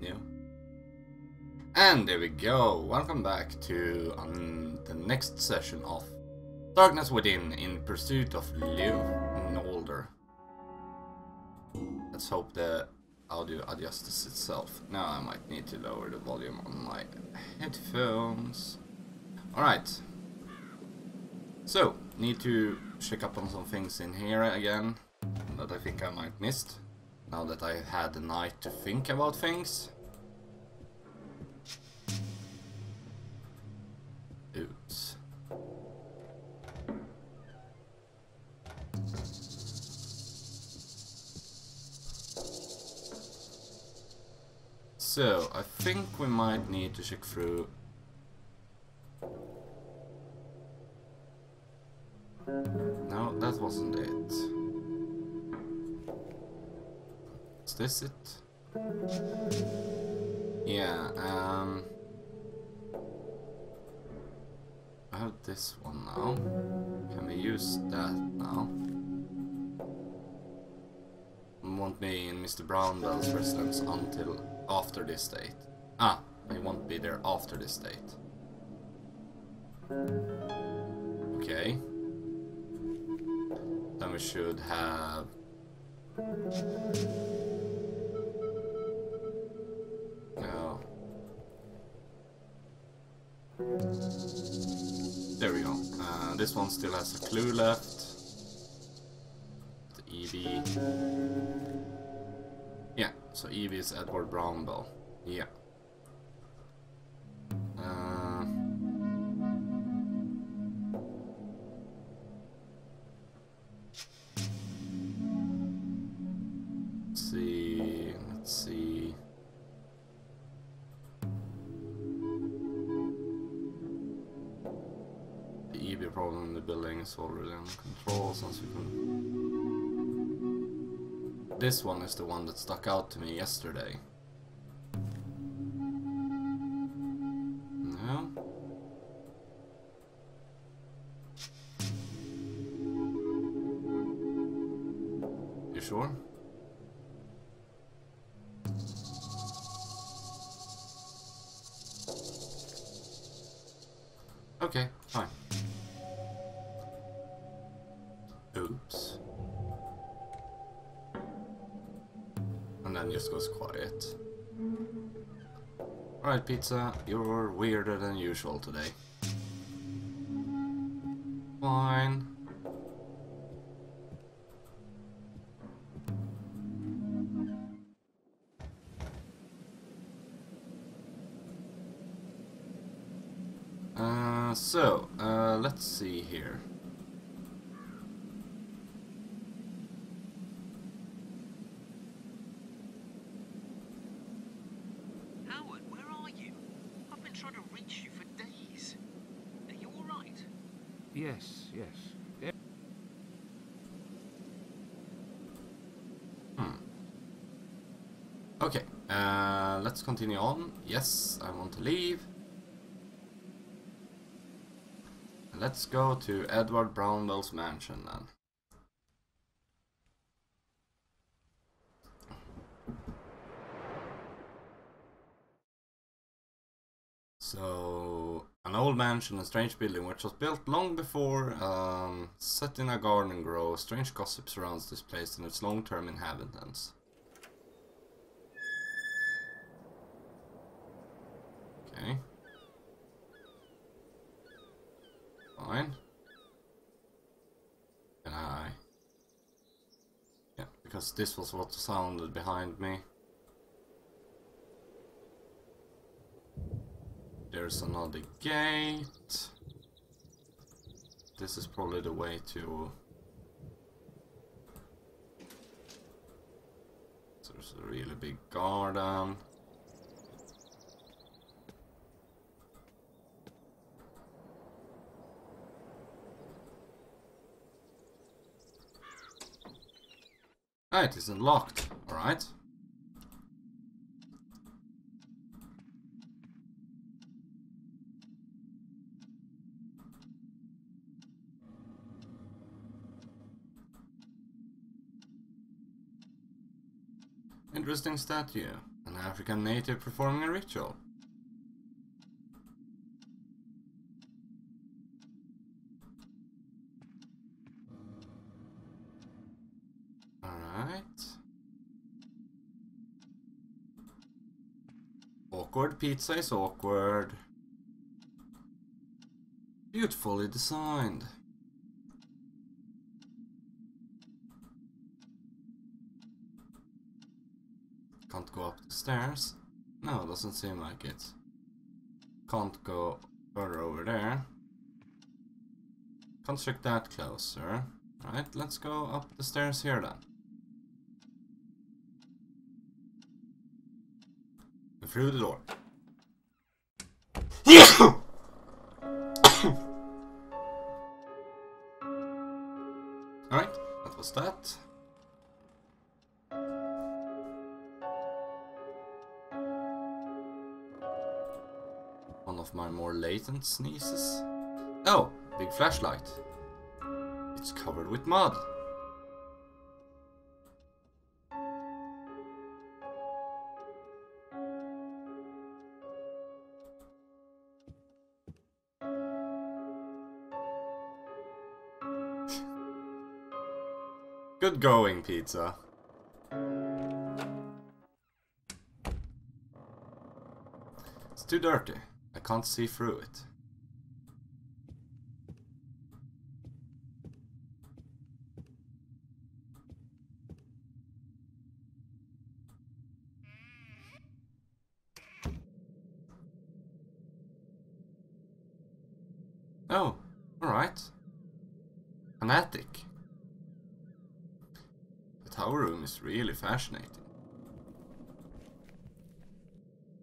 new. And there we go. Welcome back to the next session of Darkness Within in pursuit of Nolder. Let's hope the audio adjusts itself. Now I might need to lower the volume on my headphones. Alright. So, need to check up on some things in here again that I think I might missed. Now that I had the night to think about things. Oops. So, I think we might need to check through. No, that wasn't it. Is this it? Yeah, I have this one now. Can we use that now? Won't be in Mr. Brownbell's residence until after this date. Ah, I won't be there after this date. Okay. Then we should have... No. There we go. This one still has a clue left. The EB. Yeah, so EB is Edward Brownbell. Yeah. Let's see. The EB problem in the building is already under control, since we can... This one is the one that stuck out to me yesterday. No? You sure? Okay, fine. Oops. And then just goes quiet. Alright, pizza, you're weirder than usual today. Fine. Let's see here. Howard, where are you? I've been trying to reach you for days. Are you all right? Yes. Yeah. Okay, let's continue on. Yes, I want to leave. Let's go to Edward Brownbell's mansion then. So, an old mansion, a strange building which was built long before, set in a garden grove. Strange gossip surrounds this place and its long-term inhabitants. Okay. Fine. Can I? Yeah, because this was what sounded behind me. There's another gate. This is probably the way to... There's a really big garden. Ah, it isn't locked. Alright. Interesting statue. An African native performing a ritual. Alright. Awkward pizza is awkward. Beautifully designed. Can't go up the stairs. No, doesn't seem like it. Can't go further over there. Can't check that closer. Right, let's go up the stairs here then. And through the door. Alright, that was that. One of my more latent sneezes. Oh, big flashlight. It's covered with mud. Good going, pizza. It's too dirty. I can't see through it. Oh, alright. An attic. The tower room is really fascinating.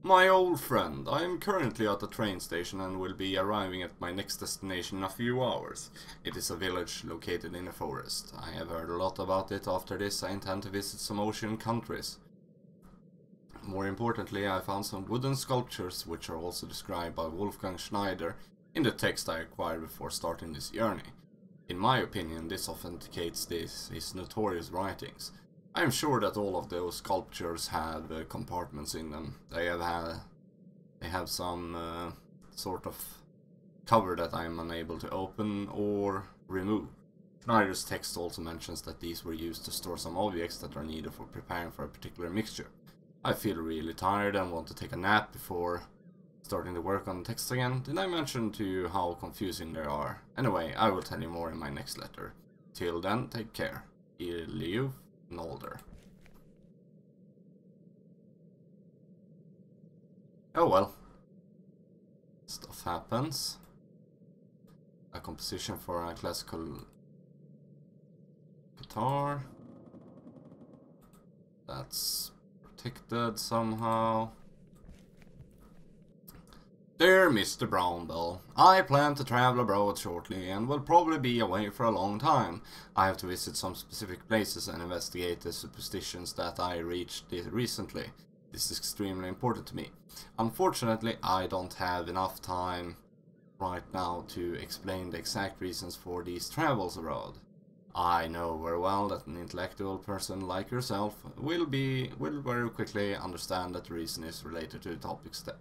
My old friend, I am currently at the train station and will be arriving at my next destination in a few hours. It is a village located in a forest. I have heard a lot about it. After this, I intend to visit some ocean countries. More importantly, I found some wooden sculptures, which are also described by Wolfgang Schneider in the text I acquired before starting this journey. In my opinion, this authenticates his notorious writings. I am sure that all of those sculptures have compartments in them. They have some sort of cover that I am unable to open or remove. Schneider's text also mentions that these were used to store some objects that are needed for preparing for a particular mixture. I feel really tired and want to take a nap before starting to work on the text again. Did I mention to you how confusing they are? Anyway, I will tell you more in my next letter. Till then, take care. Loath, Nolder. Oh well. Stuff happens. A composition for a classical guitar. That's protected somehow. Dear Mr. Brownbell, I plan to travel abroad shortly and will probably be away for a long time. I have to visit some specific places and investigate the superstitions that I reached recently. This is extremely important to me. Unfortunately, I don't have enough time right now to explain the exact reasons for these travels abroad. I know very well that an intellectual person like yourself will very quickly understand that the reason is related to the topics that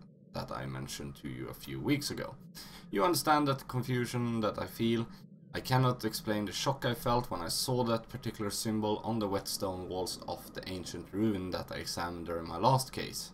I mentioned to you a few weeks ago. You understand that the confusion that I feel. I cannot explain the shock I felt when I saw that particular symbol on the wet stone walls of the ancient ruin that I examined during my last case.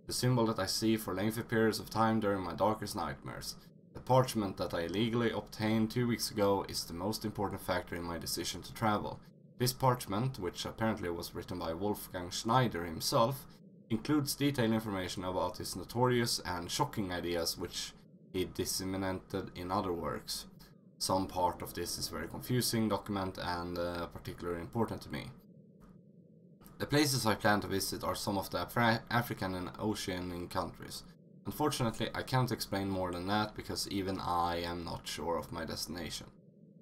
The symbol that I see for lengthy periods of time during my darkest nightmares. The parchment that I illegally obtained 2 weeks ago is the most important factor in my decision to travel. This parchment, which apparently was written by Wolfgang Schneider himself, includes detailed information about his notorious and shocking ideas which he disseminated in other works. Some part of this is very confusing document and particularly important to me. The places I plan to visit are some of the African and Oceanian countries. Unfortunately, I can't explain more than that because even I am not sure of my destination.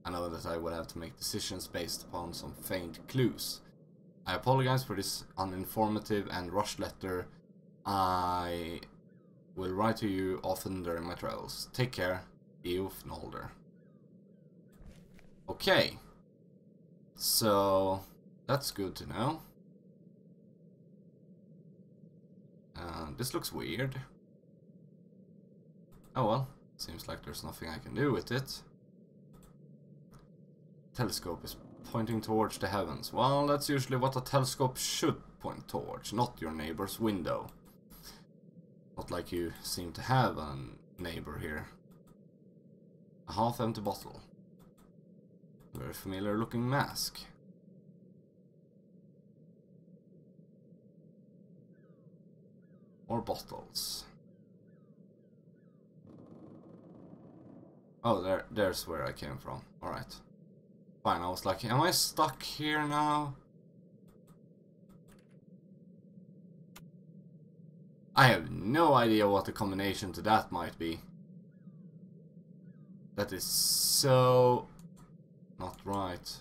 I know that I will have to make decisions based upon some faint clues. I apologize for this uninformative and rushed letter. I will write to you often during my travels. Take care, Loath, Nolder. Okay, so that's good to know. This looks weird. Oh well, seems like there's nothing I can do with it. Telescope is pointing towards the heavens. Well, that's usually what a telescope should point towards, not your neighbor's window. Not like you seem to have a neighbor here. A half-empty bottle. Very familiar looking mask. More bottles. Oh, there's where I came from. Alright. Fine, I was like, am I stuck here now? I have no idea what the combination to that might be. That is so not right.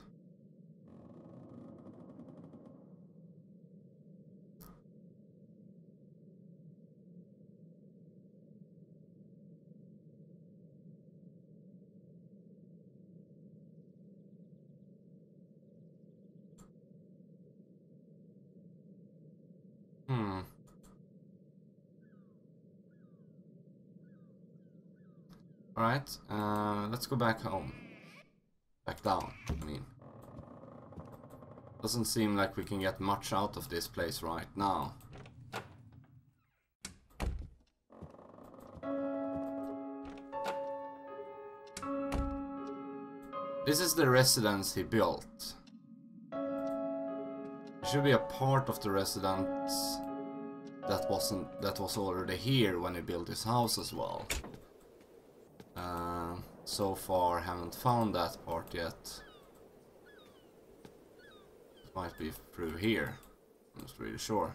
Alright, let's go back home. Back down, I mean. Doesn't seem like we can get much out of this place right now. This is the residence he built. It should be a part of the residence that was already here when he built his house as well. So far haven't found that part yet. It might be through here. I'm not really sure.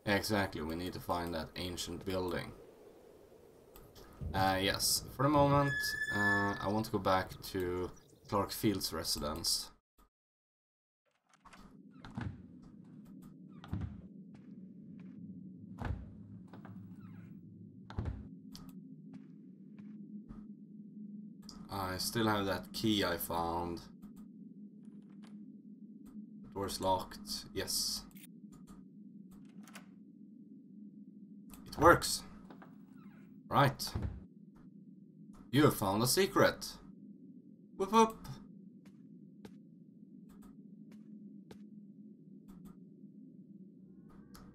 Yeah, exactly, we need to find that ancient building. Yes, for the moment I want to go back to Clark Field's residence. I still have that key I found. Door's locked. Yes. It works. Right. You have found a secret. Whoop whoop.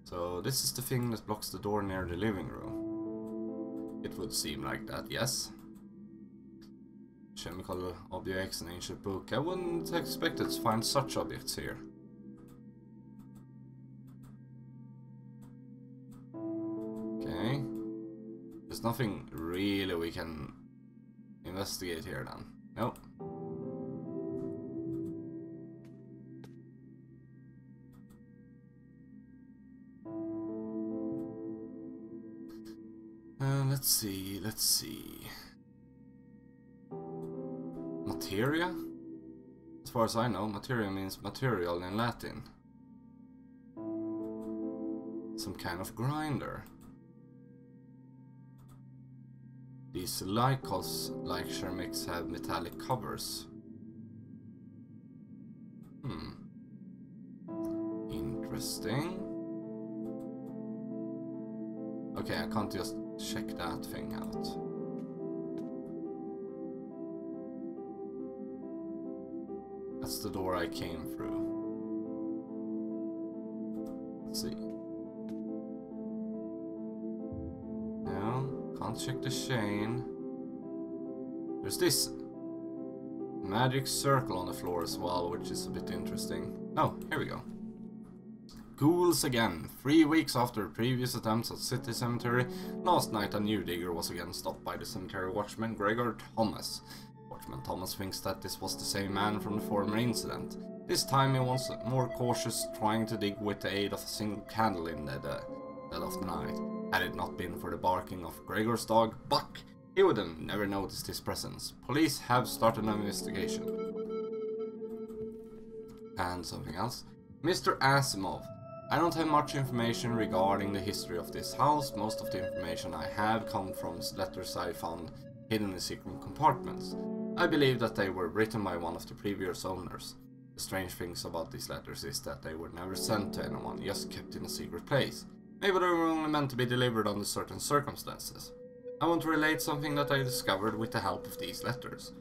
So this is the thing that blocks the door near the living room. It would seem like that, yes. Chemical objects, an ancient book. I wouldn't expect it to find such objects here. Okay. There's nothing really we can investigate here then. Nope. Let's see. Materia? As far as I know, materia means material in Latin. Some kind of grinder. These Lycos, like ceramics, have metallic covers. Interesting. Okay, I can't just check that thing out. That's the door I came through. Let's see. No, can't check the chain. There's this magic circle on the floor as well, which is a bit interesting. Oh, here we go. Ghouls again. 3 weeks after previous attempts at City Cemetery, last night a new digger was again stopped by the cemetery watchman Gregor Thomas. Watchman Thomas thinks that this was the same man from the former incident. This time he was more cautious, trying to dig with the aid of a single candle in the dead of the night. Had it not been for the barking of Gregor's dog, Buck, he would have never noticed his presence. Police have started an investigation. And something else. Mr. Asimov. I don't have much information regarding the history of this house. Most of the information I have come from letters I found hidden in secret compartments. I believe that they were written by one of the previous owners. The strange things about these letters is that they were never sent to anyone, just kept in a secret place. Maybe they were only meant to be delivered under certain circumstances. I want to relate something that I discovered with the help of these letters.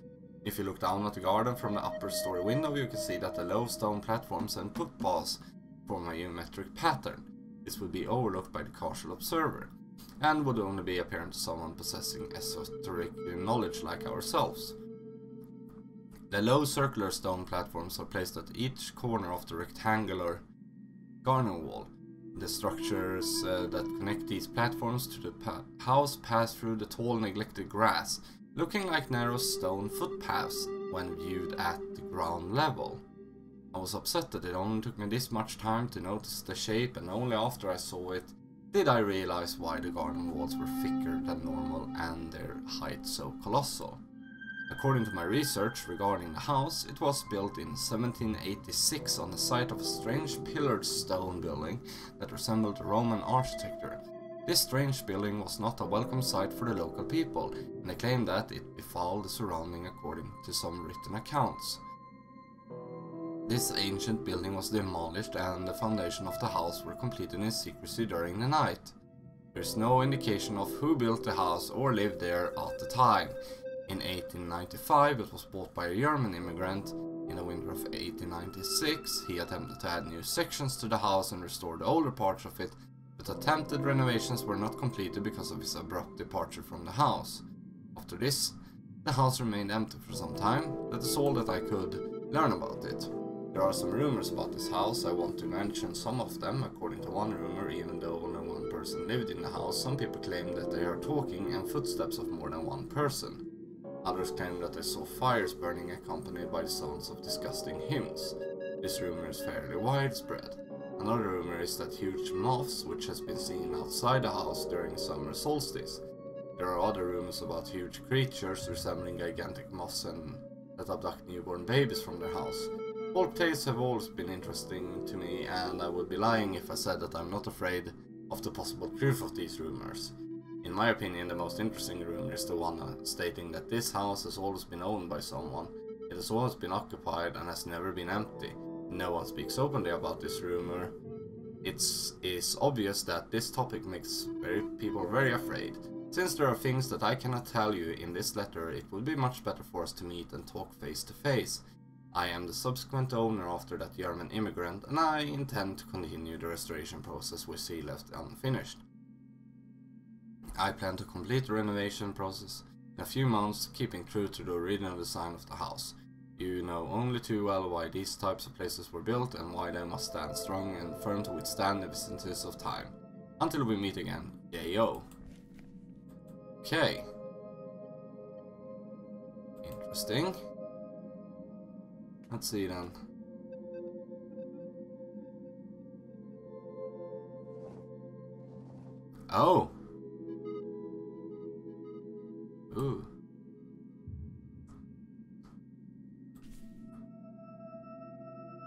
If you look down at the garden from the upper story window, you can see that the low stone platforms and footpaths form a geometric pattern. This would be overlooked by the casual observer, and would only be apparent to someone possessing esoteric knowledge like ourselves. The low circular stone platforms are placed at each corner of the rectangular garden wall. The structures that connect these platforms to the house pass through the tall neglected grass, looking like narrow stone footpaths when viewed at the ground level. I was upset that it only took me this much time to notice the shape, and only after I saw it did I realize why the garden walls were thicker than normal and their height so colossal. According to my research regarding the house, it was built in 1786 on the site of a strange pillared stone building that resembled Roman architecture. This strange building was not a welcome sight for the local people, and they claimed that it befouled the surrounding according to some written accounts. This ancient building was demolished and the foundation of the house were completed in secrecy during the night. There is no indication of who built the house or lived there at the time. In 1895 it was bought by a German immigrant. In the winter of 1896 he attempted to add new sections to the house and restore the older parts of it, but attempted renovations were not completed because of his abrupt departure from the house. After this, the house remained empty for some time. That is all that I could learn about it. There are some rumors about this house. I want to mention some of them. According to one rumor, even though only one person lived in the house, some people claim that they heard talking and footsteps of more than one person. Others claim that they saw fires burning accompanied by the sounds of disgusting hymns. This rumor is fairly widespread. Another rumor is that huge moths, which has been seen outside the house during summer solstice. There are other rumors about huge creatures resembling gigantic moths and that abduct newborn babies from their house. Folk tales have always been interesting to me, and I would be lying if I said that I'm not afraid of the possible truth of these rumors. In my opinion, the most interesting rumor is the one stating that this house has always been owned by someone. It has always been occupied and has never been empty. No one speaks openly about this rumor. It is obvious that this topic makes people very afraid. Since there are things that I cannot tell you in this letter, it would be much better for us to meet and talk face to face. I am the subsequent owner after that German immigrant, and I intend to continue the restoration process which he left unfinished. I plan to complete the renovation process in a few months, keeping true to the original design of the house. You know only too well why these types of places were built and why they must stand strong and firm to withstand the vicissitudes of time. Until we meet again, Yayo. Okay. Interesting. Let's see then. Oh! Ooh.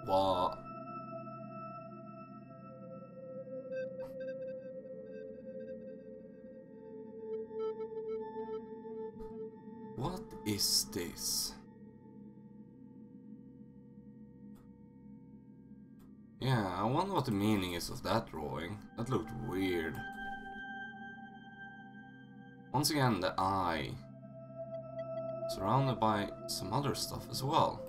What? What is this? Yeah, I wonder what the meaning is of that drawing. That looked weird. Once again, the eye. Surrounded by some other stuff as well.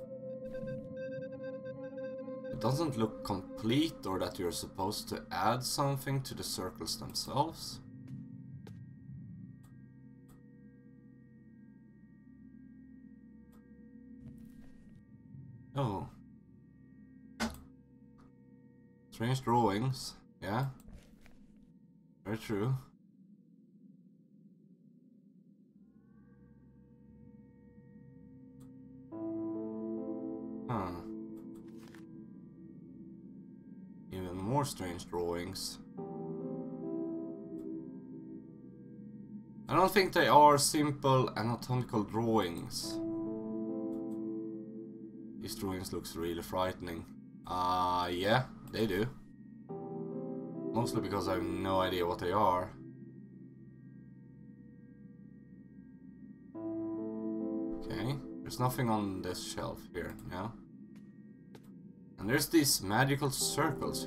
It doesn't look complete, or that you're supposed to add something to the circles themselves. Oh. Strange drawings, yeah. Very true. Huh. Even more strange drawings. I don't think they are simple anatomical drawings. These drawings looks really frightening. Yeah, they do. Mostly because I have no idea what they are. Okay, there's nothing on this shelf here, yeah? And there's these magical circles